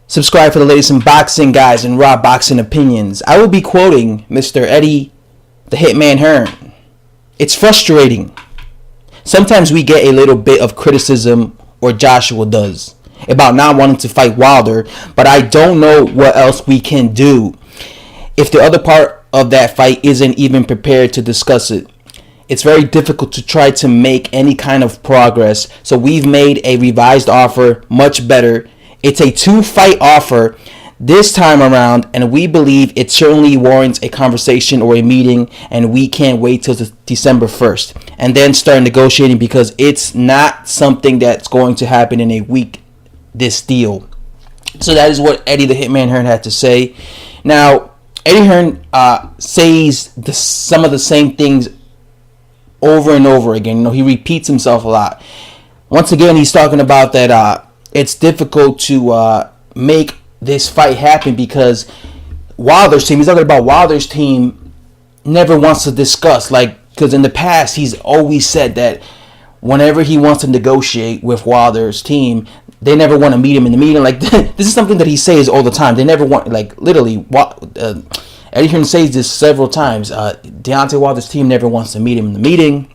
Subscribe for the latest in boxing, guys, and raw boxing opinions. I will be quoting Mr. Eddie the Hitman Hearn. It's frustrating. Sometimes we get a little bit of criticism, or Joshua does, about not wanting to fight Wilder, but I don't know what else we can do if the other part of that fight isn't even prepared to discuss it. It's very difficult to try to make any kind of progress, so we've made a revised offer much better. It's a 2-fight offer this time around, and we believe it certainly warrants a conversation or a meeting, and we can't wait till December 1st and then start negotiating, because it's not something that's going to happen in a week, this deal. So that is what Eddie the Hitman Hearn had to say. Now, Eddie Hearn says some of the same things over and over again. You know, he repeats himself a lot. Once again, he's talking about that it's difficult to make this fight happen because Wilder's team, he's talking about Wilder's team, never wants to discuss. Because in the past, he's always said that whenever he wants to negotiate with Wilder's team, they never want to meet him in the meeting. This is something that he says all the time. They never want, literally, Eddie Hearn says this several times. Deontay Wilder's team never wants to meet him in the meeting.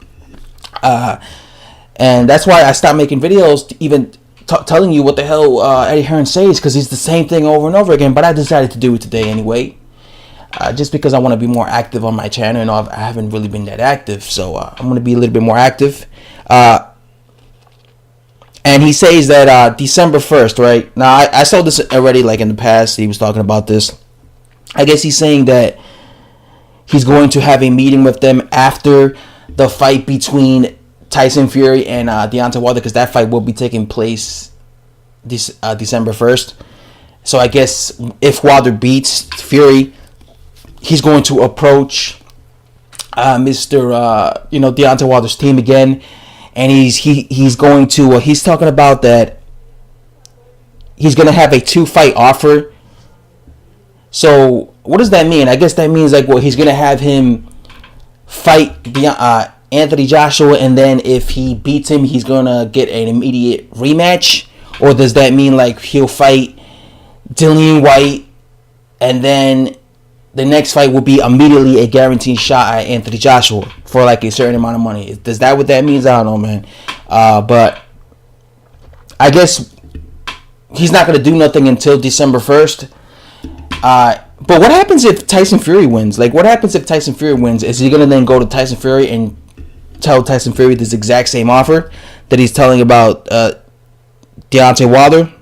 And that's why I stopped making videos, even telling you what the hell Eddie Hearn says, because it's the same thing over and over again. But I decided to do it today anyway, just because I want to be more active on my channel. You know, I haven't really been that active, so I'm going to be a little bit more active. And he says that December 1st, right? Now, I saw this already, in the past. He was talking about this. I guess he's saying that he's going to have a meeting with them after the fight between Tyson Fury and Deontay Wilder, because that fight will be taking place this December 1st. So I guess if Wilder beats Fury, he's going to approach Mr. Deontay Wilder's team again, and he's going to he's talking about that he's going to have a 2-fight offer. So what does that mean? I guess that means he's going to have him fight Anthony Joshua, and then if he beats him, he's going to get an immediate rematch? Or does that mean he'll fight Dillian White, and then the next fight will be immediately a guaranteed shot at Anthony Joshua for a certain amount of money? Does that what that means? I don't know, man. But I guess he's not going to do nothing until December 1st. But what happens if Tyson Fury wins? What happens if Tyson Fury wins? Is he going to then go to Tyson Fury and tell Tyson Fury this exact same offer that he's telling about Deontay Wilder?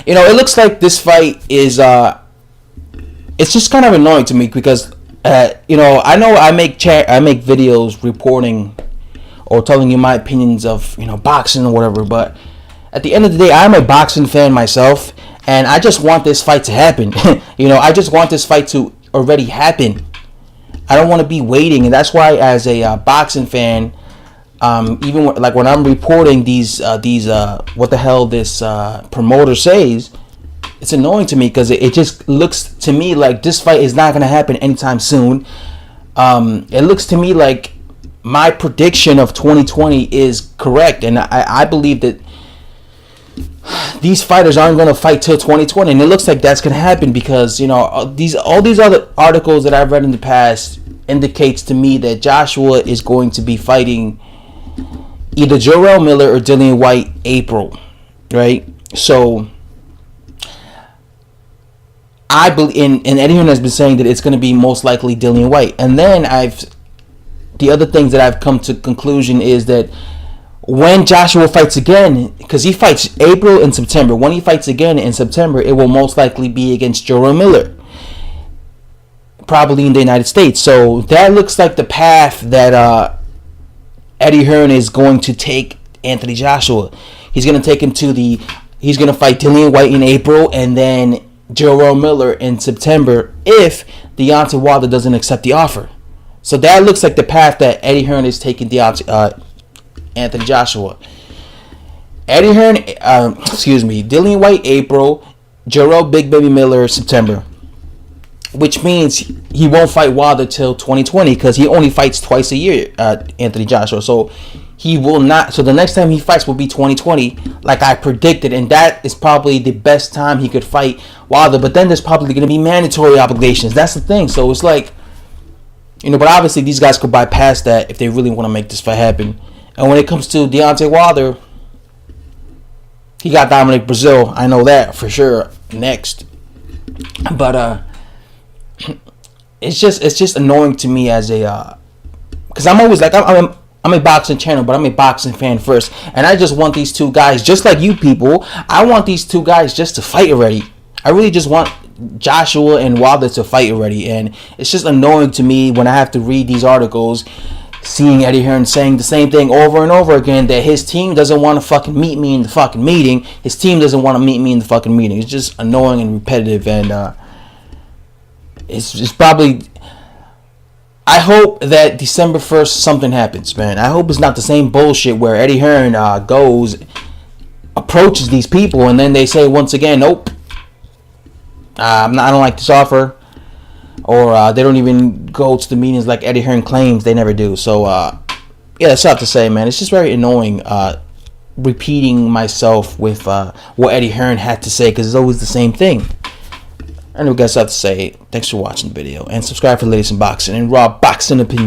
You know, it looks like this fight is it's just kind of annoying to me because I know I make videos reporting or telling you my opinions of boxing or whatever, but at the end of the day, I'm a boxing fan myself, and I just want this fight to happen. I just want this fight to already happen. I don't want to be waiting, and that's why, as a boxing fan, even when I'm reporting these what the hell this promoter says, it's annoying to me because it just looks to me like this fight is not going to happen anytime soon. It looks to me like my prediction of 2020 is correct, and I believe that these fighters aren't going to fight till 2020, and it looks like that's going to happen because all these other articles that I've read in the past indicates to me that Joshua is going to be fighting either Jarrell Miller or Dillian White April, right? So I believe, and Eddie Hearn has been saying that it's going to be most likely Dillian White, and then the other things that I've come to conclusion is that when Joshua fights again, because he fights April and September, when he fights again in September, it will most likely be against Jarrell Miller, probably in the United States. So that looks like the path that Eddie Hearn is going to take Anthony Joshua. He's going to take him he's going to fight Dillian White in April, and then Jarrell Miller in September if Deontay Wilder doesn't accept the offer. So that looks like the path that Eddie Hearn is taking Anthony Joshua. Eddie Hearn, Dillian White April, Jarrell Big Baby Miller September, which means he won't fight Wilder till 2020 because he only fights twice a year, Anthony Joshua. So He will not. So the next time he fights will be 2020, like I predicted, and that is probably the best time he could fight Wilder. But then there's probably going to be mandatory obligations. That's the thing. So it's like, but obviously these guys could bypass that if they really want to make this fight happen. And when it comes to Deontay Wilder, he got Dominic Brazil. I know that for sure. Next, but it's just annoying to me as a because I'm always like I'm a boxing channel, but I'm a boxing fan first, and I just want these two guys, just like you people. I want these two guys just to fight already. I really just want Joshua and Wilder to fight already, and it's just annoying to me when I have to read these articles, seeing Eddie Hearn saying the same thing over and over again, that his team doesn't want to fucking meet me in the fucking meeting. His team doesn't want to meet me in the fucking meeting. It's just annoying and repetitive, and it's probably. I hope that December 1st something happens, man. I hope it's not the same bullshit where Eddie Hearn approaches these people, and then they say once again, nope, I don't like this offer, or they don't even go to the meetings like Eddie Hearn claims they never do. So yeah, that's tough to say, man. It's just very annoying repeating myself with what Eddie Hearn had to say, because it's always the same thing. I know what guys have to say. Thanks for watching the video, and subscribe for the latest in boxing and raw boxing opinions.